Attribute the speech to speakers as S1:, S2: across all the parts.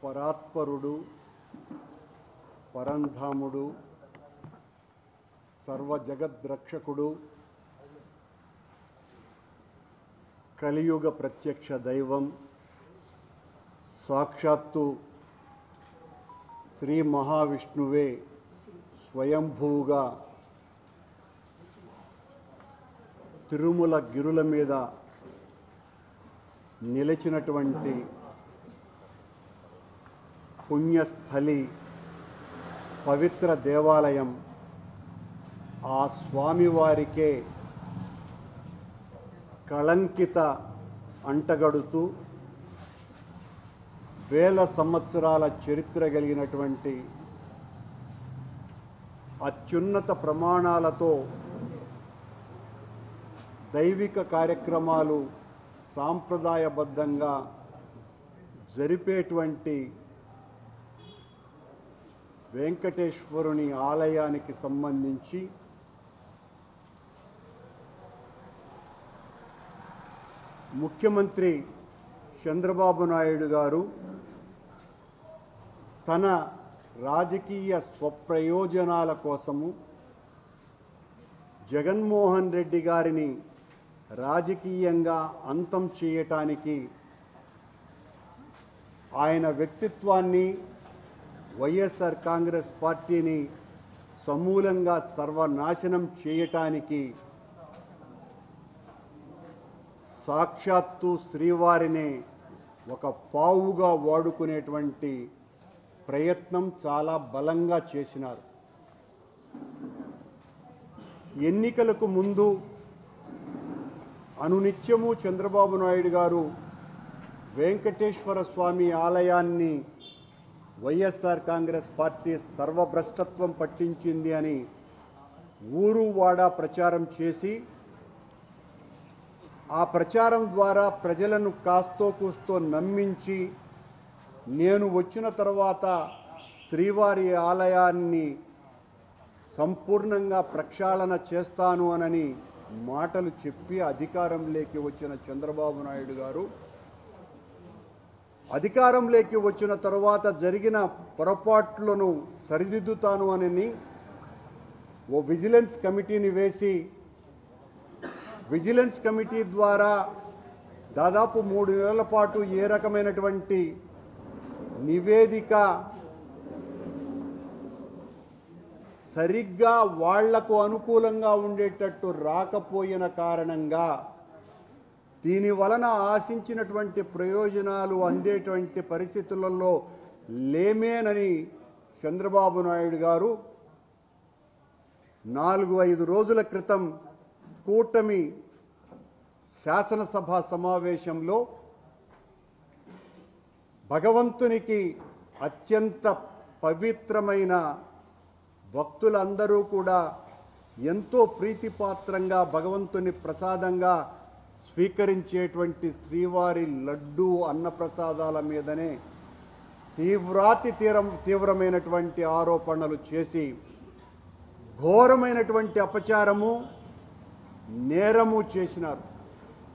S1: పరాత్పరుడు, పరంధాముడు, సర్వజగద్రక్షకుడు, కలియుగ ప్రత్యక్ష దైవం, సాక్షాత్తు శ్రీ మహావిష్ణువే స్వయంభూగా తిరుమల గిరుల మీద నిలిచినటువంటి పుణ్యస్థలి, పవిత్ర దేవాలయం ఆ స్వామివారికే కళంకిత అంటగడుతూ వేల సంవత్సరాల చరిత్ర కలిగినటువంటి అత్యున్నత ప్రమాణాలతో దైవిక కార్యక్రమాలు సాంప్రదాయబద్ధంగా జరిపేటువంటి వెంకటేశ్వరుని ఆలయానికి సంబంధించి ముఖ్యమంత్రి చంద్రబాబు నాయుడు గారు తన రాజకీయ స్వప్రయోజనాల కోసము జగన్మోహన్ రెడ్డి గారిని రాజకీయంగా అంతం చేయటానికి ఆయన వ్యక్తిత్వాన్ని, వైఎస్ఆర్ కాంగ్రెస్ పార్టీని సమూలంగా సర్వనాశనం చేయటానికి సాక్షాత్తు శ్రీవారిని ఒక పావుగా వాడుకునేటువంటి ప్రయత్నం చాలా బలంగా చేసినారు. ఎన్నికలకు ముందు అనునిత్యము చంద్రబాబు నాయుడు గారు వెంకటేశ్వర స్వామి ఆలయాన్ని వైఎస్ఆర్ కాంగ్రెస్ పార్టీ సర్వభ్రష్టత్వం పట్టించింది అని ఊరు వాడా ప్రచారం చేసి ఆ ప్రచారం ద్వారా ప్రజలను కాస్తో కూస్తో నమ్మించి నేను వచ్చిన తర్వాత శ్రీవారి ఆలయాన్ని సంపూర్ణంగా ప్రక్షాళన చేస్తాను అనని మాటలు చెప్పి అధికారంలోకి వచ్చిన చంద్రబాబు నాయుడు గారు అధికారంలోకి వచ్చిన తర్వాత జరిగిన పొరపాట్లను సరిదిద్దుతాను అని ఓ విజిలెన్స్ కమిటీని వేసి విజిలెన్స్ కమిటీ ద్వారా దాదాపు 3 నెలల పాటు ఏ రకమైనటువంటి నివేదిక సరిగ్గా వాళ్లకు అనుకూలంగా ఉండేటట్టు రాకపోయిన కారణంగా దీని వలన ఆశించినటువంటి ప్రయోజనాలు అందేటువంటి పరిస్థితులలో లేమేనని చంద్రబాబు నాయుడు గారు 4-5 రోజుల క్రితం కూటమి శాసనసభ సమావేశంలో భగవంతునికి అత్యంత పవిత్రమైన భక్తులందరూ కూడా ఎంతో ప్రీతిపాత్రంగా భగవంతుని ప్రసాదంగా స్వీకరించేటువంటి శ్రీవారి లడ్డూ అన్నప్రసాదాల మీదనే తీవ్రమైనటువంటి ఆరోపణలు చేసి ఘోరమైనటువంటి అపచారము, నేరము చేసినారు.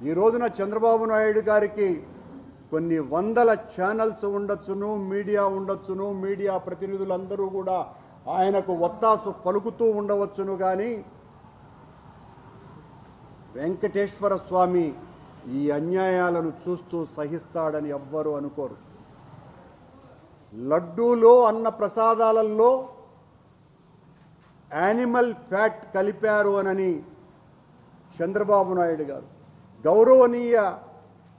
S1: ఈ రోజున చంద్రబాబు నాయుడు గారికి కొన్ని వందల ఛానల్స్ ఉండొచ్చును, మీడియా ఉండొచ్చును, మీడియా ప్రతినిధులందరూ కూడా ఆయనకు ఒత్తాసు పలుకుతూ ఉండవచ్చును. కానీ వెంకటేశ్వర స్వామి ఈ అన్యాయాలను చూస్తూ సహిస్తాడని ఎవ్వరూ అనుకోరు. లడ్డూలో, అన్న ప్రసాదాలలో యానిమల్ ఫ్యాట్ కలిపారు అనని చంద్రబాబు నాయుడు గారు గౌరవనీయ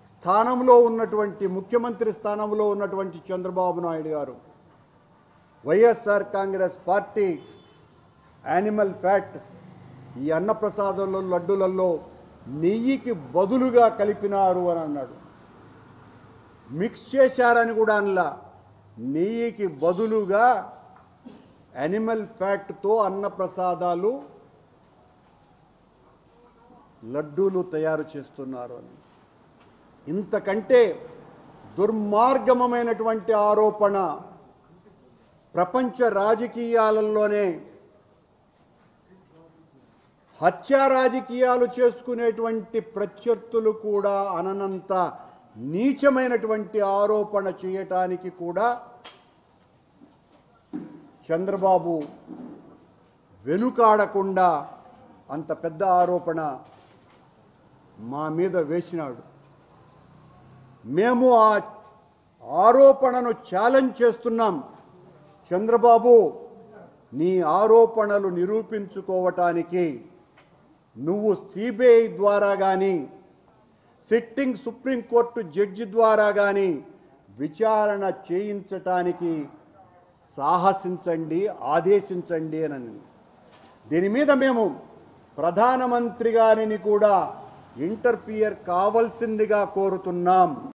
S1: స్థానంలో ఉన్నటువంటి ముఖ్యమంత్రి స్థానంలో ఉన్నటువంటి చంద్రబాబు నాయుడు గారు YSR Congress party animal fat ఈ అన్నప్రసాదంలో లడ్డూలలో నెయ్యికి బదులుగా కలిపినారు అని అన్నాడు. మిక్స్ చేశారని కూడా అనలా, నెయ్యికి బదులుగా యానిమల్ ఫ్యాట్తో అన్నప్రసాదాలు లడ్డూలు తయారు చేస్తున్నారు అని. ఇంతకంటే దుర్మార్గమైనటువంటి ఆరోపణ ప్రపంచ రాజకీయాలలోనే హత్యా రాజకీయాలు చేసుకునేటువంటి ప్రత్యర్థులు కూడా అననంత నీచమైనటువంటి ఆరోపణ చేయటానికి కూడా చంద్రబాబు వెనుకాడకుండా అంత పెద్ద ఆరోపణ మా మీద వేసినాడు. మేము ఆ ఆరోపణను ఛాలెంజ్ చేస్తున్నాం. చంద్రబాబు, నీ ఆరోపణలు నిరూపించుకోవటానికి నువ్వు సిబిఐ ద్వారా కానీ సిట్టింగ్ సుప్రీంకోర్టు జడ్జి ద్వారా కానీ విచారణ చేయించటానికి సాహసించండి, ఆదేశించండి అని. దీని మీద మేము ప్రధానమంత్రి గారిని కూడా ఇంటర్ఫియర్ కావాల్సిందిగా కోరుతున్నాం.